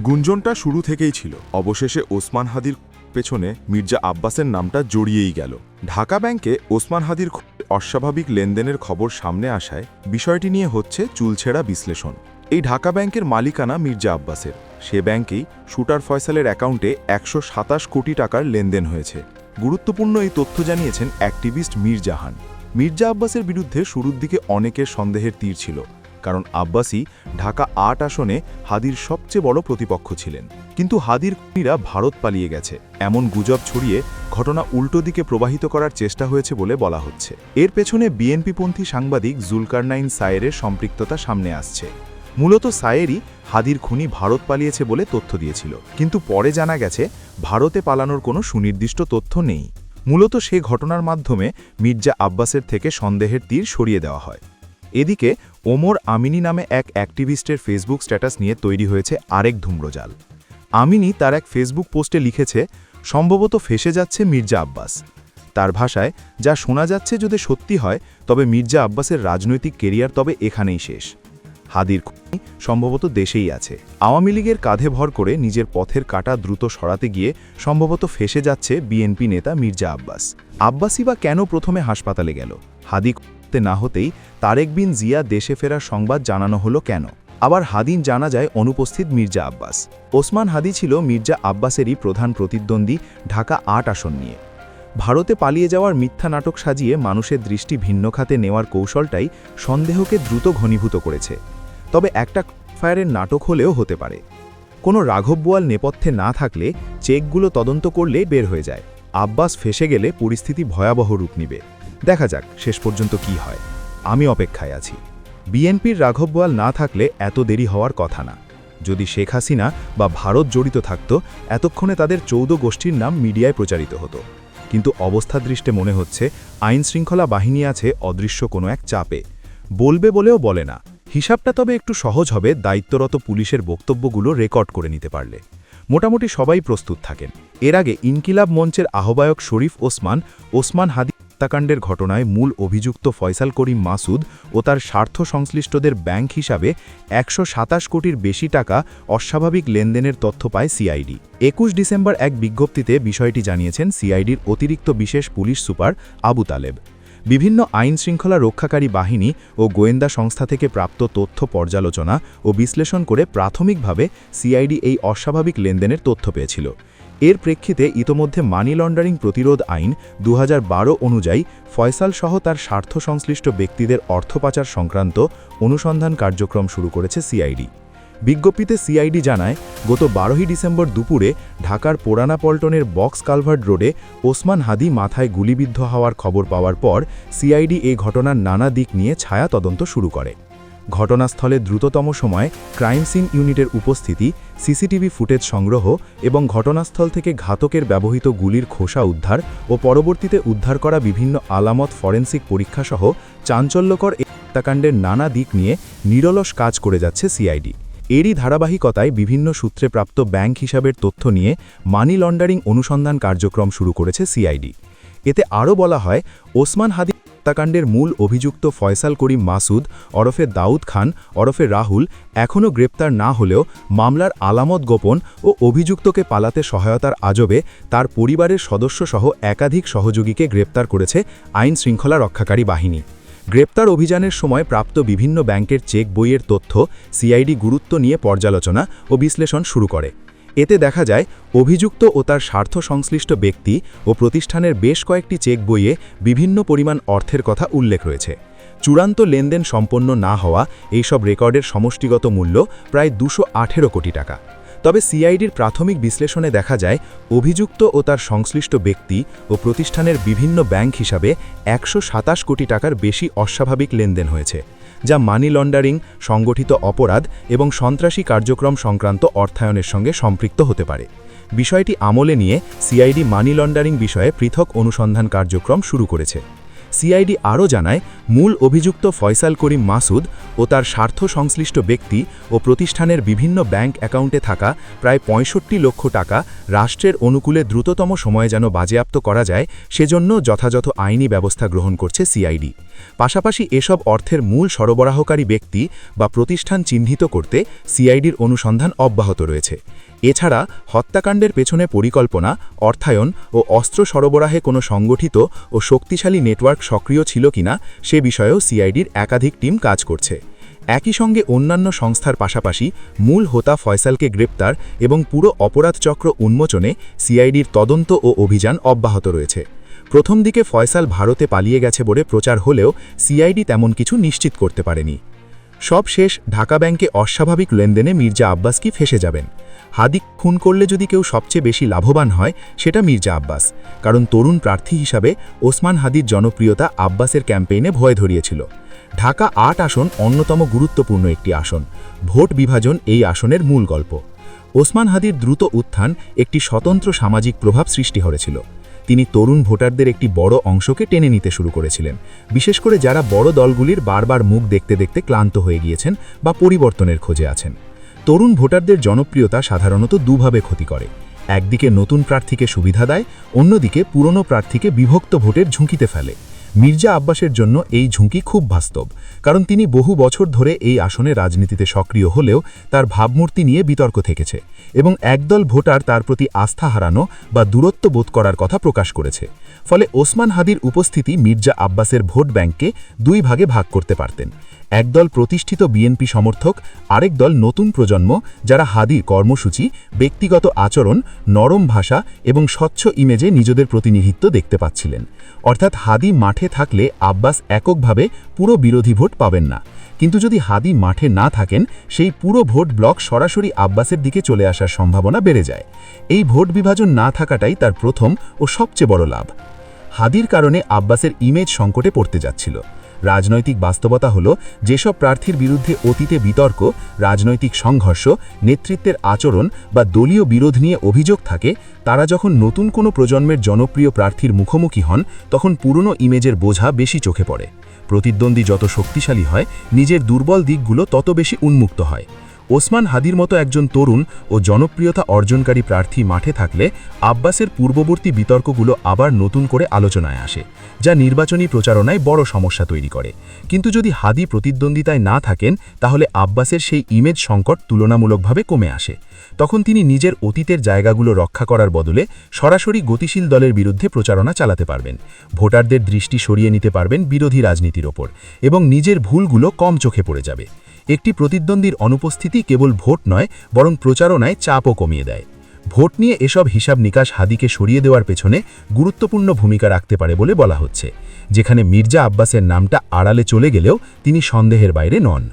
গুঞ্জনটা শুরু থেকেই ছিল। অবশেষে ওসমান হাদির পেছনে মির্জা আব্বাসের নামটা জড়িয়েই গেল। ঢাকা ব্যাংকে ওসমান হাদির অস্বাভাবিক লেনদেনের খবর সামনে আসায় বিষয়টি নিয়ে হচ্ছে চুলছেড়া বিশ্লেষণ। এই ঢাকা ব্যাংকের মালিকানা মির্জা আব্বাসের। সে ব্যাংকেই শুটার ফয়সালের অ্যাকাউন্টে ১২৭ কোটি টাকার লেনদেন হয়েছে। গুরুত্বপূর্ণ এই তথ্য জানিয়েছেন অ্যাক্টিভিস্ট মীর জাহান। মির্জা আব্বাসের বিরুদ্ধে শুরুর দিকে অনেকের সন্দেহের তীর ছিল, কারণ আব্বাসী ঢাকা ৮ আসনে হাদির সবচেয়ে বড় প্রতিপক্ষ ছিলেন। কিন্তু হাদির খুনিরা ভারত পালিয়ে গেছে এমন গুজব ছড়িয়ে ঘটনা উল্টো দিকে প্রবাহিত করার চেষ্টা হয়েছে বলে বলা হচ্ছে। এর পেছনে বিএনপিপন্থী সাংবাদিক জুলকারনাইন সায়েরের সম্পৃক্ততা সামনে আসছে। মূলত সায়েরই হাদির খুনি ভারত পালিয়েছে বলে তথ্য দিয়েছিল, কিন্তু পরে জানা গেছে ভারতে পালানোর কোনো সুনির্দিষ্ট তথ্য নেই। মূলত সে ঘটনার মাধ্যমে মির্জা আব্বাসের থেকে সন্দেহের তীর সরিয়ে দেওয়া হয়। এদিকে ওমর আমিনী নামে এক অ্যাক্টিভিস্টের ফেসবুক স্ট্যাটাস নিয়ে তৈরি হয়েছে আরেক ধূম্রজাল। আমিনী তার এক ফেসবুক পোস্টে লিখেছে, সম্ভবত ফেসে যাচ্ছে মির্জা আব্বাস। তার ভাষায়, যা শোনা যাচ্ছে যদি সত্যি হয় তবে মির্জা আব্বাসের রাজনৈতিক কেরিয়ার তবে এখানেই শেষ। হাদির খুনি সম্ভবত দেশেই আছে। আওয়ামী লীগের কাঁধে ভর করে নিজের পথের কাঁটা দ্রুত সরাতে গিয়ে সম্ভবত ফেসে যাচ্ছে বিএনপি নেতা মির্জা আব্বাস। আব্বাসই বা কেন প্রথমে হাসপাতালে গেল? হাদি না হতেই তারেক বিন জিয়া দেশে ফেরার সংবাদ জানানো হলো কেন? আবার হাদিন জানা যায় অনুপস্থিত মির্জা আব্বাস। ওসমান হাদি ছিল মির্জা আব্বাসেরই প্রধান প্রতিদ্বন্দ্বী ঢাকা ৮ আসন নিয়ে। ভারতে পালিয়ে যাওয়ার মিথ্যা নাটক সাজিয়ে মানুষের দৃষ্টি ভিন্ন খাতে নেওয়ার কৌশলটাই সন্দেহকে দ্রুত ঘনীভূত করেছে। তবে একটা ফায়ারের নাটক হলেও হতে পারে। কোনো রাঘব বোয়াল নেপথ্যে না থাকলে চেকগুলো তদন্ত করলে বের হয়ে যায়। আব্বাস ফেসে গেলে পরিস্থিতি ভয়াবহ রূপ নিবে। দেখা যাক শেষ পর্যন্ত কি হয়। আমি অপেক্ষায় আছি। বিএনপির রাঘব বোয়াল না থাকলে এত দেরি হওয়ার কথা না। যদি শেখ হাসিনা বা ভারত জড়িত থাকত, এতক্ষণে তাদের 14 গোষ্ঠীর নাম মিডিয়ায় প্রচারিত হতো। কিন্তু অবস্থা দৃষ্টে মনে হচ্ছে আইন শৃঙ্খলা বাহিনী আছে অদৃশ্য কোনো এক চাপে। বলবে বলেও বলে না। হিসাবটা তবে একটু সহজ হবে দায়িত্বরত পুলিশের বক্তব্যগুলো রেকর্ড করে নিতে পারলে। মোটামুটি সবাই প্রস্তুত থাকেন। এর আগে ইনকিলাব মঞ্চের আহ্বায়ক শরীফ ওসমান হাদি হত্যাকাণ্ডের ঘটনায় মূল অভিযুক্ত ফয়সাল করিম মাসুদ ও তার স্বার্থ সংশ্লিষ্টদের ব্যাংক হিসাবে ১২৭ কোটির বেশি টাকা অস্বাভাবিক লেনদেনের তথ্য পায় সিআইডি। ২১ ডিসেম্বর এক বিজ্ঞপ্তিতে বিষয়টি জানিয়েছেন সিআইডির অতিরিক্ত বিশেষ পুলিশ সুপার আবু তালেব। বিভিন্ন আইন শৃঙ্খলা রক্ষাকারী বাহিনী ও গোয়েন্দা সংস্থা থেকে প্রাপ্ত তথ্য পর্যালোচনা ও বিশ্লেষণ করে প্রাথমিকভাবে সিআইডি এই অস্বাভাবিক লেনদেনের তথ্য পেয়েছিল। এর প্রেক্ষিতে ইতোমধ্যে মানি লন্ডারিং প্রতিরোধ আইন ২০১২ অনুযায়ী ফয়সাল সহ তার স্বার্থ সংশ্লিষ্ট ব্যক্তিদের অর্থ পাচার সংক্রান্ত অনুসন্ধান কার্যক্রম শুরু করেছে সিআইডি। বিজ্ঞপ্তিতে সিআইডি জানায়, গত ১২ ডিসেম্বর দুপুরে ঢাকার পুরানা পল্টনের বক্স কালভার্ট রোডে ওসমান হাদি মাথায় গুলিবিদ্ধ হওয়ার খবর পাওয়ার পর সিআইডি এই ঘটনার নানা দিক নিয়ে ছায়া তদন্ত শুরু করে। ঘটনাস্থলে দ্রুততম সময়ে ক্রাইম সিন ইউনিটের উপস্থিতি, সিসিটিভি ফুটেজ সংগ্রহ এবং ঘটনাস্থল থেকে ঘাতকের ব্যবহৃত গুলির খোসা উদ্ধার ও পরবর্তীতে উদ্ধার করা বিভিন্ন আলামত ফরেনসিক পরীক্ষাসহ চাঞ্চল্যকর এই হত্যাকাণ্ডের নানা দিক নিয়ে নিরলস কাজ করে যাচ্ছে সিআইডি। এরই ধারাবাহিকতায় বিভিন্ন সূত্রে প্রাপ্ত ব্যাংক হিসাবের তথ্য নিয়ে মানি লন্ডারিং অনুসন্ধান কার্যক্রম শুরু করেছে সিআইডি। এতে আরও বলা হয়, ওসমান হাদি হত্যাকাণ্ডের মূল অভিযুক্ত ফয়সাল করিম মাসুদ ওরফে দাউদ খান ওরফে রাহুল এখনও গ্রেপ্তার না হলেও মামলার আলামত গোপন ও অভিযুক্তকে পালাতে সহায়তার আজবে তার পরিবারের সদস্যসহ একাধিক সহযোগীকে গ্রেপ্তার করেছে আইন শৃঙ্খলা রক্ষাকারী বাহিনী। গ্রেপ্তার অভিযানের সময় প্রাপ্ত বিভিন্ন ব্যাংকের চেক বইয়ের তথ্য সিআইডি গুরুত্ব নিয়ে পর্যালোচনা ও বিশ্লেষণ শুরু করে। এতে দেখা যায়, অভিযুক্ত ও তার স্বার্থ সংশ্লিষ্ট ব্যক্তি ও প্রতিষ্ঠানের বেশ কয়েকটি চেক বইয়ে বিভিন্ন পরিমাণ অর্থের কথা উল্লেখ রয়েছে। চূড়ান্ত লেনদেন সম্পন্ন না হওয়া এইসব রেকর্ডের সমষ্টিগত মূল্য প্রায় ২১৮ কোটি টাকা। তবে সিআইডির প্রাথমিক বিশ্লেষণে দেখা যায়, অভিযুক্ত ও তার সংশ্লিষ্ট ব্যক্তি ও প্রতিষ্ঠানের বিভিন্ন ব্যাংক হিসাবে ১২৭ কোটি টাকার বেশি অস্বাভাবিক লেনদেন হয়েছে, যা মানি লন্ডারিং, সংগঠিত অপরাধ এবং সন্ত্রাসী কার্যক্রম সংক্রান্ত অর্থায়নের সঙ্গে সম্পৃক্ত হতে পারে। বিষয়টি আমলে নিয়ে সিআইডি মানি লন্ডারিং বিষয়ে পৃথক অনুসন্ধান কার্যক্রম শুরু করেছে। সিআইডি আরও জানায়, মূল অভিযুক্ত ফয়সাল করিম মাসুদ ও তার স্বার্থ সংশ্লিষ্ট ব্যক্তি ও প্রতিষ্ঠানের বিভিন্ন ব্যাংক অ্যাকাউন্টে থাকা প্রায় ৬৫ লক্ষ টাকা রাষ্ট্রের অনুকূলে দ্রুততম সময়ে যেন বাজেয়াপ্ত করা যায় সেজন্য যথাযথ আইনি ব্যবস্থা গ্রহণ করছে সিআইডি। পাশাপাশি এসব অর্থের মূল সরবরাহকারী ব্যক্তি বা প্রতিষ্ঠান চিহ্নিত করতে সিআইডির অনুসন্ধান অব্যাহত রয়েছে। এছাড়া হত্যাকাণ্ডের পেছনে পরিকল্পনা, অর্থায়ন ও অস্ত্র সরবরাহে কোনো সংগঠিত ও শক্তিশালী নেটওয়ার্ক সক্রিয় ছিল কিনা সে বিষয়েও সিআইডির একাধিক টিম কাজ করছে। একই সঙ্গে অন্যান্য সংস্থার পাশাপাশি মূল হোতা ফয়সালকে গ্রেপ্তার এবং পুরো অপরাধ চক্র উন্মোচনে সিআইডির তদন্ত ও অভিযান অব্যাহত রয়েছে। প্রথম দিকে ফয়সাল ভারতে পালিয়ে গেছে বলে প্রচার হলেও সিআইডি তেমন কিছু নিশ্চিত করতে পারেনি। সব শেষ, ঢাকা ব্যাংকে অস্বাভাবিক লেনদেনে মির্জা আব্বাস কি ফেঁসে যাবেন? হাদি খুন করলে যদি কেউ সবচেয়ে বেশি লাভবান হয় সেটা মির্জা আব্বাস, কারণ তরুণ প্রার্থী হিসাবে ওসমান হাদির জনপ্রিয়তা আব্বাসের ক্যাম্পেইনে ভয় ধরিয়েছিল। ঢাকা ৮ আসন অন্যতম গুরুত্বপূর্ণ একটি আসন। ভোট বিভাজন এই আসনের মূল গল্প। ওসমান হাদির দ্রুত উত্থান একটি স্বতন্ত্র সামাজিক প্রভাব সৃষ্টি করেছিল। তিনি তরুণ ভোটারদের একটি বড় অংশকে টেনে নিতে শুরু করেছিলেন, বিশেষ করে যারা বড় দলগুলির বারবার মুখ দেখতে দেখতে ক্লান্ত হয়ে গিয়েছেন বা পরিবর্তনের খোঁজে আছেন। তরুণ ভোটারদের জনপ্রিয়তা সাধারণত দুভাবে ক্ষতি করে। একদিকে নতুন প্রার্থীকে সুবিধা দেয়, অন্যদিকে পুরনো প্রার্থীকে বিভক্ত ভোটের ঝুঁকিতে ফেলে। মির্জা আব্বাসের জন্য এই ঝুঁকি খুব বাস্তব, কারণ তিনি বহু বছর ধরে এই আসনে রাজনীতিতে সক্রিয় হলেও তার ভাবমূর্তি নিয়ে বিতর্ক থেকেছে এবং একদল ভোটার তার প্রতি আস্থা হারানো বা দূরত্ব বোধ করার কথা প্রকাশ করেছে। ফলে ওসমান হাদির উপস্থিতি মির্জা আব্বাসের ভোট ব্যাংককে দুই ভাগে ভাগ করতে পারতেন। একদল প্রতিষ্ঠিত বিএনপি সমর্থক, আরেক দল নতুন প্রজন্ম যারা হাদির কর্মসূচি, ব্যক্তিগত আচরণ, নরম ভাষা এবং স্বচ্ছ ইমেজে নিজেদের প্রতিনিধিত্ব দেখতে পাচ্ছিলেন। অর্থাৎ হাদি মাঠে থাকলে আব্বাস এককভাবে পুরো বিরোধী ভোট পাবেন না, কিন্তু যদি হাদি মাঠে না থাকেন সেই পুরো ভোট ব্লক সরাসরি আব্বাসের দিকে চলে আসার সম্ভাবনা বেড়ে যায়। এই ভোট বিভাজন না থাকাটাই তার প্রথম ও সবচেয়ে বড় লাভ। হাদির কারণে আব্বাসের ইমেজ সংকটে পড়তে যাচ্ছিল। রাজনৈতিক বাস্তবতা হলো, যেসব প্রার্থীর বিরুদ্ধে অতীতে বিতর্ক, রাজনৈতিক সংঘর্ষ, নেতৃত্বের আচরণ বা দলীয় বিরোধ নিয়ে অভিযোগ থাকে, তারা যখন নতুন কোনো প্রজন্মের জনপ্রিয় প্রার্থীর মুখোমুখি হন তখন পুরনো ইমেজের বোঝা বেশি চোখে পড়ে। প্রতিদ্বন্দ্বী যত শক্তিশালী হয়, নিজের দুর্বল দিকগুলো তত বেশি উন্মুক্ত হয়। ওসমান হাদির মতো একজন তরুণ ও জনপ্রিয়তা অর্জনকারী প্রার্থী মাঠে থাকলে আব্বাসের পূর্ববর্তী বিতর্কগুলো আবার নতুন করে আলোচনায় আসে, যা নির্বাচনী প্রচারণায় বড় সমস্যা তৈরি করে। কিন্তু যদি হাদি প্রতিদ্বন্দ্বিতায় না থাকেন তাহলে আব্বাসের সেই ইমেজ সংকট তুলনামূলকভাবে কমে আসে। তখন তিনি নিজের অতীতের জায়গাগুলো রক্ষা করার বদলে সরাসরি গতিশীল দলের বিরুদ্ধে প্রচারণা চালাতে পারবেন, ভোটারদের দৃষ্টি সরিয়ে নিতে পারবেন বিরোধী রাজনীতির ওপর এবং নিজের ভুলগুলো কম চোখে পড়ে যাবে। একটি প্রতিদ্বন্দ্বীর অনুপস্থিতি কেবল ভোট নয়, বরং প্রচারণায় চাপও কমিয়ে দেয়। ভোট নিয়ে এসব হিসাব নিকাশ হাদিকে সরিয়ে দেওয়ার পেছনে গুরুত্বপূর্ণ ভূমিকা রাখতে পারে বলে বলা হচ্ছে, যেখানে মির্জা আব্বাসের নামটা আড়ালে চলে গেলেও তিনি সন্দেহের বাইরে নন।